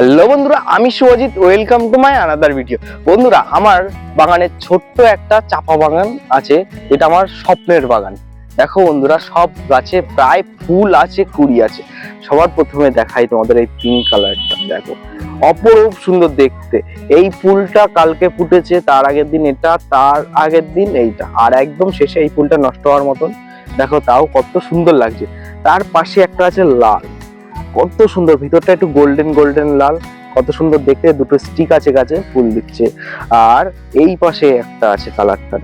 Hello বন্ধুরা, আমি Subhajit. Welcome to my another video. বন্ধুরা, আমার বাগানে ছোট্ট একটা চাপা বাগান আছে, এটা আমার স্বপ্নের বাগান। দেখো বন্ধুরা, সব গাছে প্রায় ফুল আছে, কুড়ি আছে। সবার প্রথমে দেখাই তোমাদের এই পিঙ্ক কালারটা। দেখো, অপরূপ সুন্দর দেখতে। এই ফুলটা কালকে ফুটেছে, তার আগের দিন এটা, তার আগের দিন এইটা, আর একদম শেষে এই ফুলটা নষ্ট হওয়ার মতন। দেখো, তাও কত সুন্দর লাগছে। তার পাশে একটা আছে লাল, কত সুন্দর, ভিতরটা একটু গোল্ডেন গোল্ডেন লাল, কত সুন্দর দেখতে। দুটো স্টিক আছে গাছে, ফুল দিচ্ছে। আর এই পাশে একটা আছে, কালারটা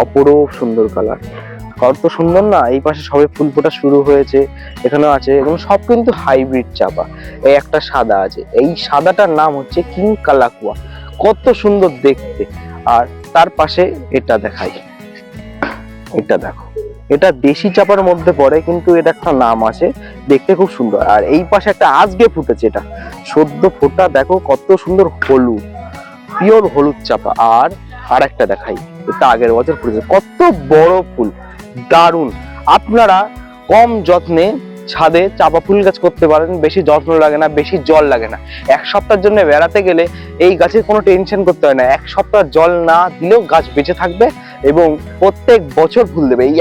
অপরূপ সুন্দর কালার, কত সুন্দর না। এই পাশে সবে ফুল ফোটা শুরু হয়েছে, এখানেও আছে, এবং সব কিন্তু হাইব্রিড চাপা। এই একটা সাদা আছে, এই সাদাটার নাম হচ্ছে কিং কালাকুয়া, কত সুন্দর দেখতে। আর তার পাশে এটা দেখাই, এটা দেখো, এটা দেশি চাপার মধ্যে পড়ে, কিন্তু এটা একটা নাম আছে, দেখতে খুব সুন্দর। আর এই পাশে একটা আজকে ফুটেছে, এটা সদ্য ফোটা, দেখো কত সুন্দর, হলুদ, পিওর হলুদ চাপা। আর একটা দেখাই, এটা আগের বছর ফুটেছে, কত বড় ফুল, দারুণ। আপনারা কম যত্নে ছাদে চাপা ফুল গাছ করতে পারেন, বেশি যত্ন লাগে না, বেশি জল লাগে না। এক সপ্তাহের জন্য বেড়াতে গেলে এই গাছের কোনো টেনশন করতে হয় না। এক সপ্তাহ জল না দিলেও গাছ বেঁচে থাকবে এবং প্রত্যেক বছর ফুল দেবে। এই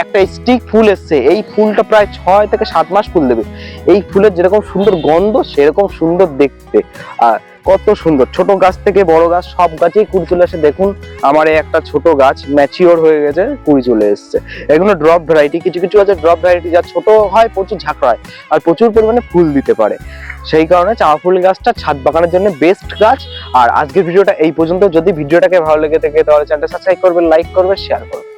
একটা স্টিক ফুল এসছে, এই ফুলটা প্রায় 6 থেকে 7 মাস ফুল দেবে। এই ফুলের যেরকম সুন্দর গন্ধ, সেরকম সুন্দর দেখতে। আর কত সুন্দর, ছোট গাছ থেকে বড় গাছ, সব গাছেই কুড়ি চলে আসে। দেখুন, আমার এই একটা ছোট গাছ ম্যাচিওর হয়ে গেছে, কুড়ি চলে এসছে। এগুলো ড্রপ ভ্যারাইটি, কিছু কিছু আছে ড্রপ ভ্যারাইটি, যা ছোট হয়, প্রচুর ঝাঁকড়া হয়, আর প্রচুর পরিমাণে ফুল দিতে পারে। সেই কারণে চাপা ফুল গাছটা ছাদ বাগানের জন্য বেস্ট গাছ। আর আজকের ভিডিওটা এই পর্যন্ত। যদি ভিডিওটাকে ভালো লেগে থাকে তাহলে চ্যানেলটা সাবস্ক্রাইব করবেন, লাইক করবেন, শেয়ার করবেন।